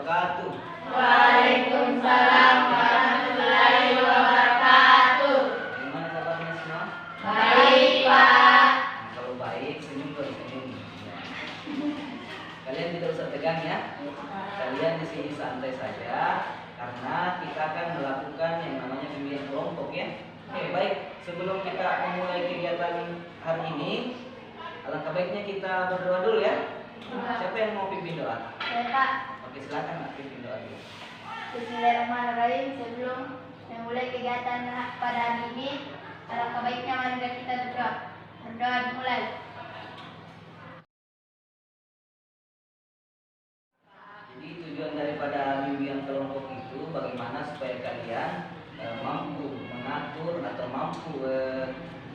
wabarakatuh. Waalaikumsalam warahmatullahi wabarakatuh. Gimana kabarnya semua? Baik, Pak. Kalau baik, senyum dulu, senyum. Ya. Kalian tidak usah tegang ya. Kalian di sini santai saja karena kita akan melakukan yang namanya pemilihan kelompok ya. Oke, baik. Sebelum kita memulai kegiatan hari ini, alangkah baiknya kita berdoa dulu ya. Siapa yang mau pimpin doa? Saya, Pak. Oke, silakan Nak, pimpin doa dulu. Bismillahirrahmanirrahim. Sebelum memulai kegiatan pada hari ini, alangkah baiknya mari kita berdoa. Berdoa dimulai. Jadi tujuan daripada bimbingan kelompok itu bagaimana supaya kalian mampu mengatur atau mampu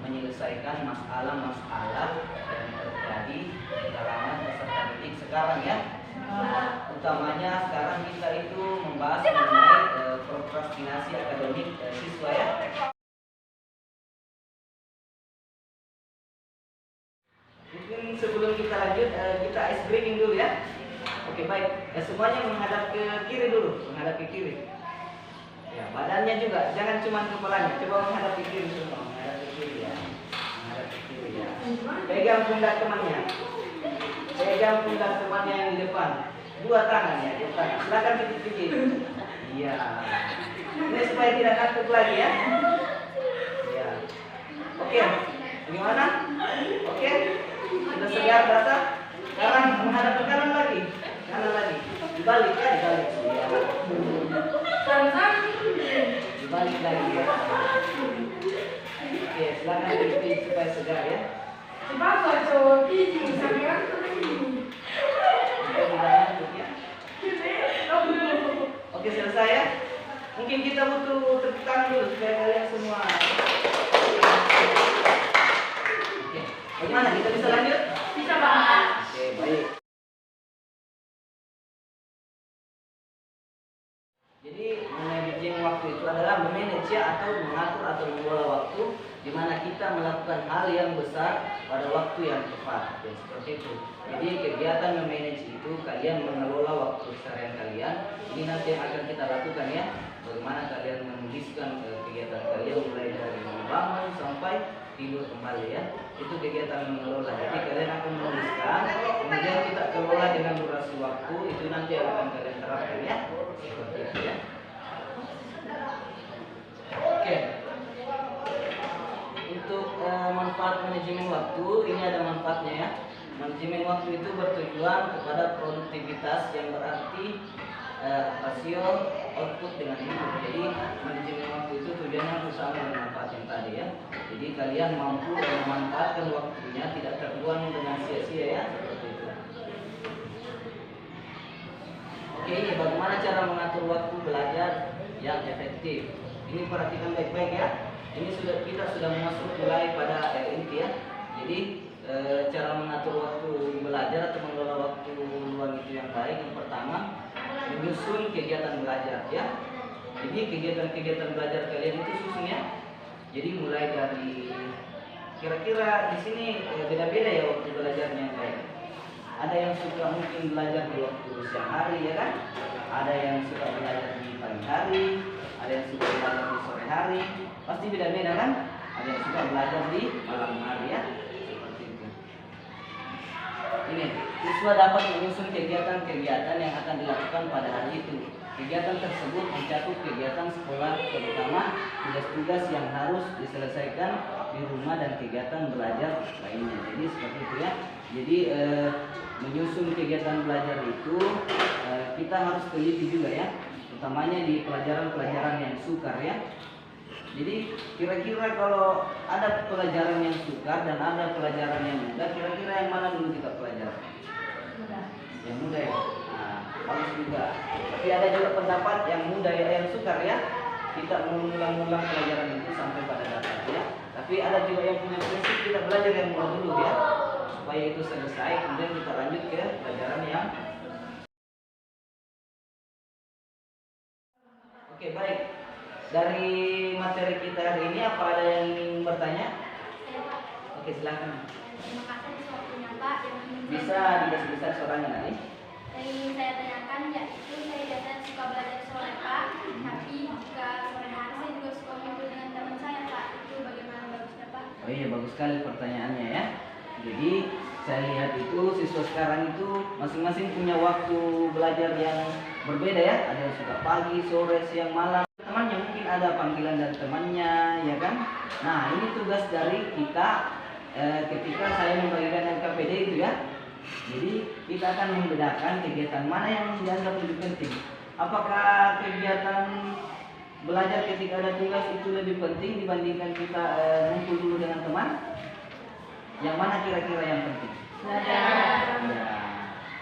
menyelesaikan masalah-masalah yang terjadi di kalangan peserta didik sekarang ya. Utamanya sekarang kita itu membahas mengenai prokrastinasi akademik siswa ya. Mungkin sebelum kita lanjut kita ice breaking dulu ya. Oke, baik. Semuanya menghadap ke kiri dulu, menghadap ke kiri. Ya, badannya juga, jangan cuma kepalanya. Coba menghadap ke kiri semua, menghadap ke kiri ya. Menghadap ke kiri ya. Pegang pundak temannya. Pegang pundak temannya yang di depan. Dua tangan ya, dua tangan. Silakan pijit-pijit. Iya. Ini supaya tidak kantuk lagi ya. Iya. Oke. Bagaimana? Oke. Sudah segar rasa? Sekarang menghadap ke kanan lagi. Kanan lagi. Dibalik ya, dibalik. Ya. Dibalik lagi ya. Oke, silakan pijit supaya segar ya. Oke, selesai ya. Mungkin kita butuh tepuk tangan dulu supaya kalian semua. Oke, bagaimana? Kita bisa lanjut? Bisa, Pak. Oke, baik. Jadi managing waktu itu adalah memanage atau mengatur atau mengelola waktu di mana kita melakukan hal yang besar pada waktu yang tepat. Ya, seperti itu. Jadi kegiatan memanage itu kalian mengelola waktu seharian kalian. Ini nanti yang akan kita lakukan ya. Bagaimana kalian menuliskan kegiatan kalian mulai dari bangun sampai tidur kembali ya. Itu kegiatan mengelola. Jadi kalian akan menuliskan, kemudian kita kelola dengan durasi waktu. Itu nanti yang akan kalian terapkan ya. Seperti itu ya. Oke. Untuk manfaat manajemen waktu, ini ada manfaatnya ya. Manajemen waktu itu bertujuan kepada produktivitas yang berarti rasio output dengan input. Jadi manajemen waktu itu tujuannya bersama dengan manfaat yang tadi ya. Jadi kalian mampu memanfaatkan waktunya tidak terbuang dengan sia-sia ya, seperti itu. Oke, ini bagaimana cara mengatur waktu belajar yang efektif. Ini perhatikan baik-baik ya. Ini kita sudah masuk mulai pada inti ya. Jadi cara mengatur waktu belajar atau mengelola waktu luang itu yang baik. Yang pertama, menyusun kegiatan belajar ya. Jadi kegiatan belajar kalian itu susun ya. Jadi mulai dari kira-kira di sini beda-beda ya waktu belajarnya yang baik. Ada yang suka mungkin belajar di waktu siang hari ya kan? Ada yang suka belajar di pagi hari, ada yang suka belajar di sore hari. Pasti beda-beda kan? Ada yang suka belajar di malam hari ya. Seperti itu. Ini, siswa dapat menyusun kegiatan-kegiatan yang akan dilakukan pada hari itu. Kegiatan tersebut mencakup kegiatan sekolah, terutama tugas-tugas yang harus diselesaikan di rumah dan kegiatan belajar lainnya. Jadi seperti itu ya. Jadi menyusun kegiatan belajar itu kita harus teliti juga ya, utamanya di pelajaran-pelajaran yang sukar ya. Jadi kira-kira kalau ada pelajaran yang sukar dan ada pelajaran yang mudah, kira-kira yang mana dulu kita pelajari? Yang mudah ya. Nah, bagus juga. Tapi ada juga pendapat yang mudah ya, yang sukar ya. Kita mengulang-ulang pelajaran itu sampai pada dapat ya. Tapi ada juga yang punya prinsip kita belajar yang mudah dulu ya, supaya itu selesai, kemudian kita lanjut ke pelajaran yang. Oke, baik. Dari materi kita hari ini apa ada yang ingin bertanya? Oke, silakan. Terima kasih waktunya, Pak. Bisa dibesar suaranya nanti. Yang ingin saya tanyakan yaitu saya biasanya suka belajar sore Pak, tapi jika sore hari saya juga suka ngumpul dengan teman saya Pak. Itu bagaimana bagusnya Pak? Oh iya, bagus sekali pertanyaannya ya. Jadi saya lihat itu siswa sekarang itu masing-masing punya waktu belajar yang berbeda ya. Ada yang suka pagi, sore, siang, malam. Temannya mungkin ada panggilan dari temannya, ya kan? Nah ini tugas dari kita ketika saya membagikan LKPD itu ya. Jadi kita akan membedakan kegiatan mana yang dianggap lebih penting. Apakah kegiatan belajar ketika ada tugas itu lebih penting dibandingkan kita ngumpul dulu dengan teman? Yang mana kira-kira yang penting? Ya,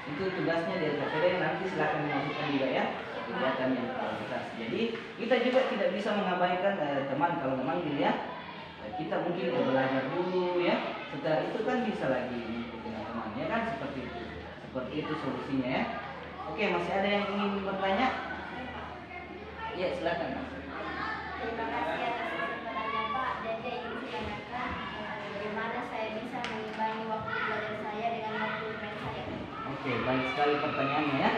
itu tugasnya di LKPD, nanti silakan dimasukkan juga ya kegiatan yang prioritas. Jadi kita juga tidak bisa mengabaikan teman kalau memang ya kita mungkin belajar dulu ya. Setelah itu kan bisa lagi ikut dengan teman ya kan, seperti itu. Seperti itu solusinya ya. Oke, masih ada yang ingin bertanya? Ya, silakan Mas. Terima kasih atas kesempatannya Pak. Dan saya ingin menanyakan bagaimana saya bisa mengimbangi waktu belajar saya dengan waktu bermain saya. Oke, baik sekali pertanyaannya ya.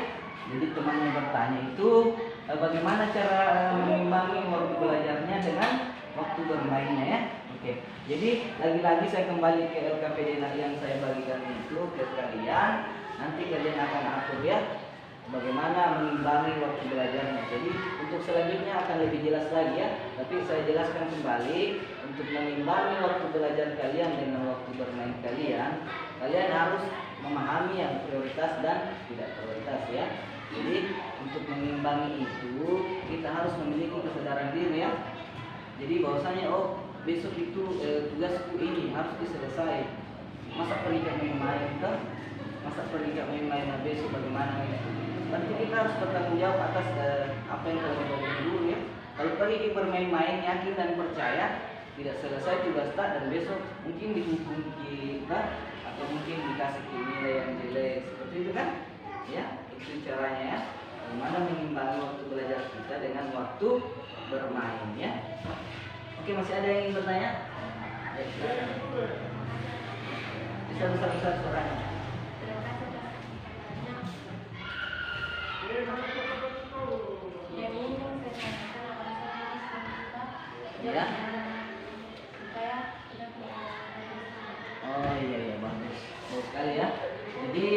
Jadi teman yang bertanya itu bagaimana cara mengimbangi waktu belajarnya dengan waktu bermainnya ya. Oke, jadi lagi-lagi saya kembali ke LKPD yang saya bagikan itu ke kalian. Nanti kalian akan atur ya bagaimana mengimbangi waktu belajarnya. Jadi untuk selanjutnya akan lebih jelas lagi ya. Tapi saya jelaskan kembali, untuk mengimbangi waktu belajar kalian dengan waktu bermain kalian, kalian harus memahami yang prioritas dan tidak prioritas ya. Jadi untuk mengimbangi itu kita harus memiliki kesadaran diri ya. Jadi bahwasanya besok itu tugasku ini harus diselesai. Masa pergi main-main kan? Masa pergi main-main besok bagaimana itu? Nanti kita harus bertanggung jawab atas apa yang telah dilakukan dulu ya. Kalau pergi bermain-main yakin dan percaya tidak selesai tugas dan besok mungkin dihukum kita atau mungkin dikasih nilai yang jelek seperti itu kan? Ya, itu caranya ya. Bagaimana mengimbangi waktu belajar kita dengan waktu bermain ya. Oke, masih ada yang ingin bertanya? Ya, silakan. Bisa besar-besar suaranya. Terima kasih Pak. Yang ingin saya tanyakan Ya. supaya tidak Oh iya bagus. Bagus sekali ya. Jadi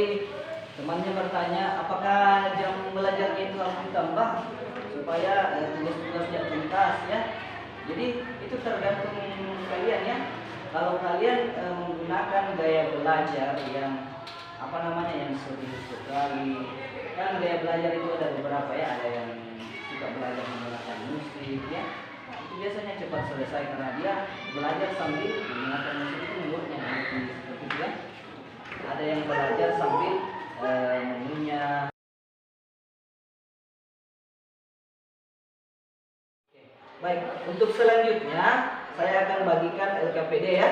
temannya bertanya apakah jam belajar itu harus ditambah supaya tugas-tugasnya tuntas ya. Jadi itu tergantung kalian ya. Kalau kalian menggunakan gaya belajar yang yang serius sekali, kan gaya belajar itu ada beberapa ya. Ada yang suka belajar menggunakan musik ya. Itu biasanya cepat selesai karena dia belajar sambil menggunakan musik itu menurutnya seperti itu ya. Ada yang belajar sambil mengunyah. Baik, untuk selanjutnya saya akan bagikan LKPD ya.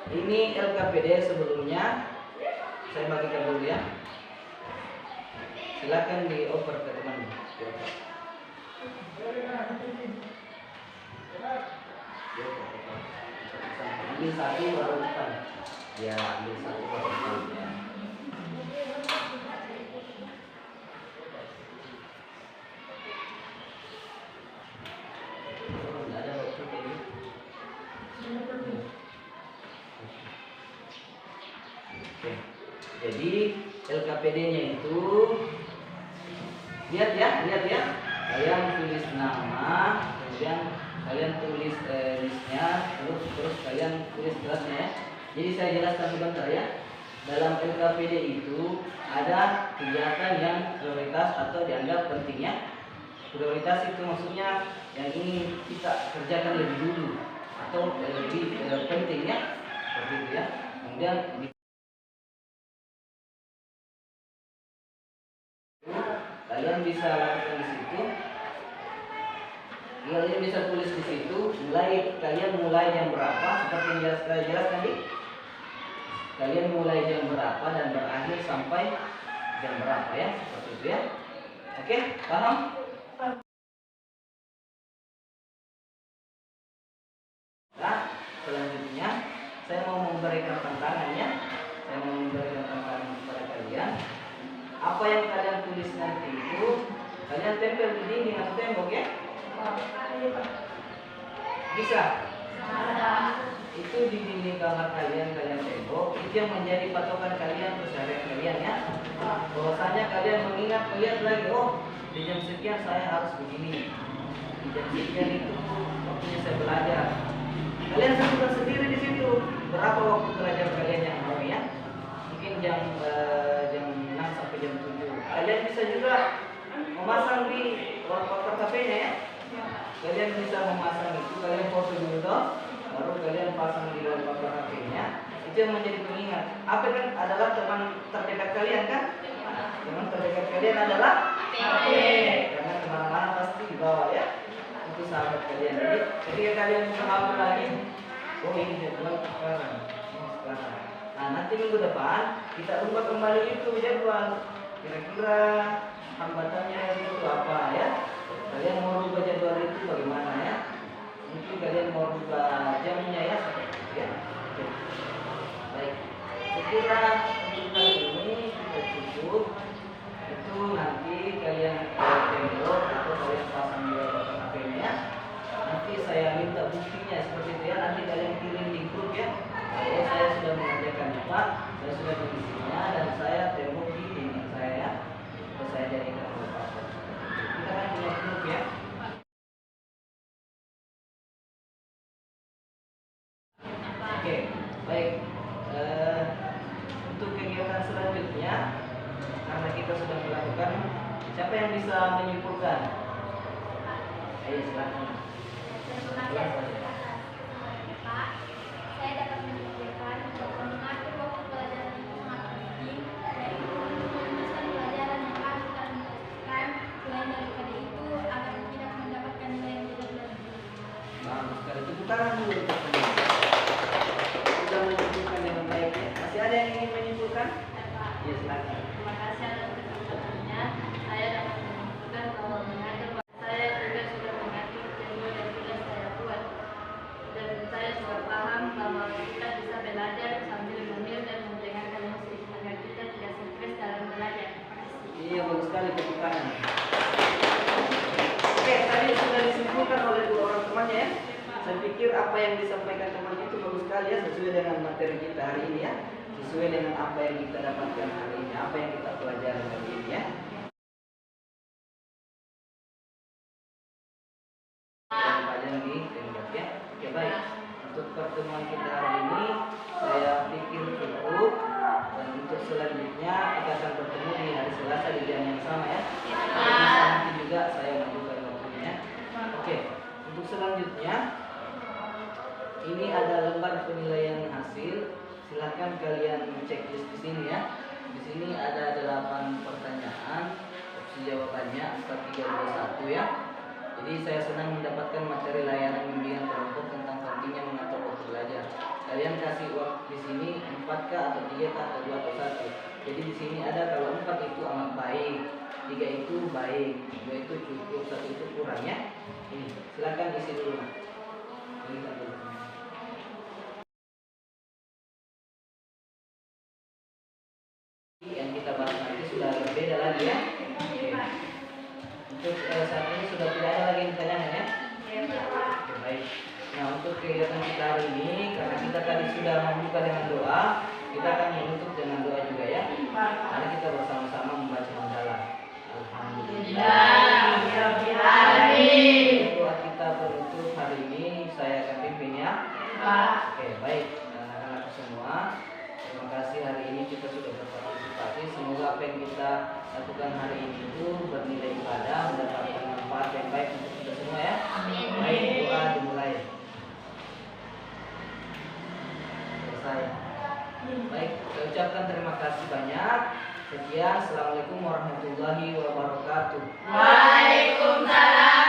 Ini LKPD sebelumnya saya bagikan dulu ya. Silakan dioper ke teman. Ambil satu baru depan. Ya, ambil satu baru depan ya. Jadi LKPD-nya itu lihat ya. Kalian tulis nama, kemudian kalian tulis listnya, terus kalian tulis kelasnya ya. Jadi saya jelaskan sebentar ya. Dalam LKPD itu ada kegiatan yang prioritas atau dianggap pentingnya. Prioritas itu maksudnya yang ingin kita kerjakan lebih dulu atau lebih pentingnya seperti itu ya. Kemudian kalian bisa lakukan di situ. Kalian bisa tulis di situ. Kalian mulai jam berapa? Seperti yang saya jelaskan tadi. Kalian mulai jam berapa dan berakhir sampai jam berapa ya? Seperti itu ya. Oke, paham? Nah, selanjutnya saya mau memberikan tantangannya. Saya mau memberikan tantangan kepada kalian. apa yang kalian tulis nanti itu kalian tempel di dinding atau tembok ya? Bisa? Itu di dinding kamar kalian tembok, itu yang menjadi patokan kalian keseharian kalian ya. Bahwasanya kalian mengingat melihat lagi, oh di jam sekian saya harus begini, di jam sekian itu waktunya saya belajar. Kalian tentukan sendiri di situ berapa waktu belajar kalian yang mau ya. Mungkin jam 6 sampai jam 7. Kalian bisa juga memasang di wallpaper HP-nya ya. Kalian bisa memasang itu, kalian foto dulu toh, baru kalian pasang di wallpaper HP-nya. Itu yang menjadi pengingat. HP kan adalah teman terdekat kalian kan? Teman terdekat kalian adalah HP. Karena kemana-mana pasti dibawa ya. Itu sahabat kalian. Jadi ketika kalian buka HP lagi, oh ini jadwal sekarang. Nah nanti minggu depan kita ubah kembali itu jadwal. Kira-kira hambatannya itu apa ya? Kalian mau rubah jadwal itu bagaimana ya? Mungkin kalian mau rubah jamnya ya, ya. Oke. Baik. Sekira untuk kali ini kita cukup. Itu nanti kalian download atau kalian pasang di HP-nya. Nanti saya minta buktinya seperti itu ya. Nanti kalian kirim di grup ya. Kalau saya sudah mengerjakan cepat, saya sudah mengisinya dan saya tembok di dinding saya ya. Terus saya jadikan password. Kita kan punya grup ya. Oke, baik. Untuk kegiatan selanjutnya, karena kita sudah melakukan, siapa yang bisa menyimpulkan? Ayo silakan. Pak, saya dapat menyimpulkan bahwa mengatur waktu pelajaran itu sangat penting, yaitu untuk merumuskan pelajaran yang harus kita lakukan. Selain daripada itu, agar tidak mendapatkan nilai yang tidak berarti. Bagus sekali. Tepuk tangan dulu. Sudah menyimpulkan dengan baik ya. Masih ada yang ingin menyimpulkan? Ya silakan. Terima kasih atas kesempatannya. Saya dapat menyimpulkan bahwa mengatur saya juga sudah mengatur jadwal yang sudah saya buat. Dan saya sudah paham bahwa kita bisa belajar sambil ngemil dan mendengarkan musik agar kita tidak stres dalam belajar. Terima kasih. Iya bagus sekali tepuk tangan. Oke, tadi sudah disimpulkan oleh dua orang temannya ya. Saya pikir apa yang disampaikan teman itu bagus sekali ya, sesuai dengan materi kita hari ini ya, sesuai dengan apa yang kita dapatkan hari ini, apa yang kita pelajari hari ini ya. Panjang di tembok ya. Oke baik. Untuk pertemuan kita hari ini saya pikir cukup, dan untuk selanjutnya kita akan bertemu di hari Selasa di jam yang sama ya. Bisa nanti juga saya menunjukkan waktunya. Oke. Untuk selanjutnya ini ada lembar penilaian hasil. Silakan kalian checklist di sini ya. Di sini ada 8 pertanyaan. Opsi jawabannya 4, 3, 2, 1 ya. Jadi saya senang mendapatkan materi layanan bimbingan kelompok tentang pentingnya mengatur waktu belajar. Kalian kasih waktu di sini 4 kah atau 3 kah atau 2 atau 1. Jadi di sini ada kalau 4 itu amat baik, 3 itu baik, 2 itu cukup, 1 itu kurang ya. Ini silakan isi dulu. Lihat dulu. Yang kita bahas nanti sudah berbeda lagi ya. Oke. Untuk saat ini sudah tidak ada lagi pertanyaan ya. Oke, baik. Nah untuk kegiatan kita hari ini, karena kita tadi sudah membuka dengan doa, kita akan menutup dengan doa juga ya. Mari kita bersama-sama membaca hamdalah. Alhamdulillah. Doa kita penutup hari ini saya akan pimpin ya. Oke, baik. Anak-anak semua, terima kasih hari ini kita sudah berpartisipasi. Semoga apa yang kita lakukan hari ini itu bernilai ibadah, mendapatkan manfaat yang baik untuk kita semua ya. Baik, doa dimulai. Selesai. Baik, saya ucapkan terima kasih banyak. Sekian, assalamualaikum warahmatullahi wabarakatuh. Waalaikumsalam.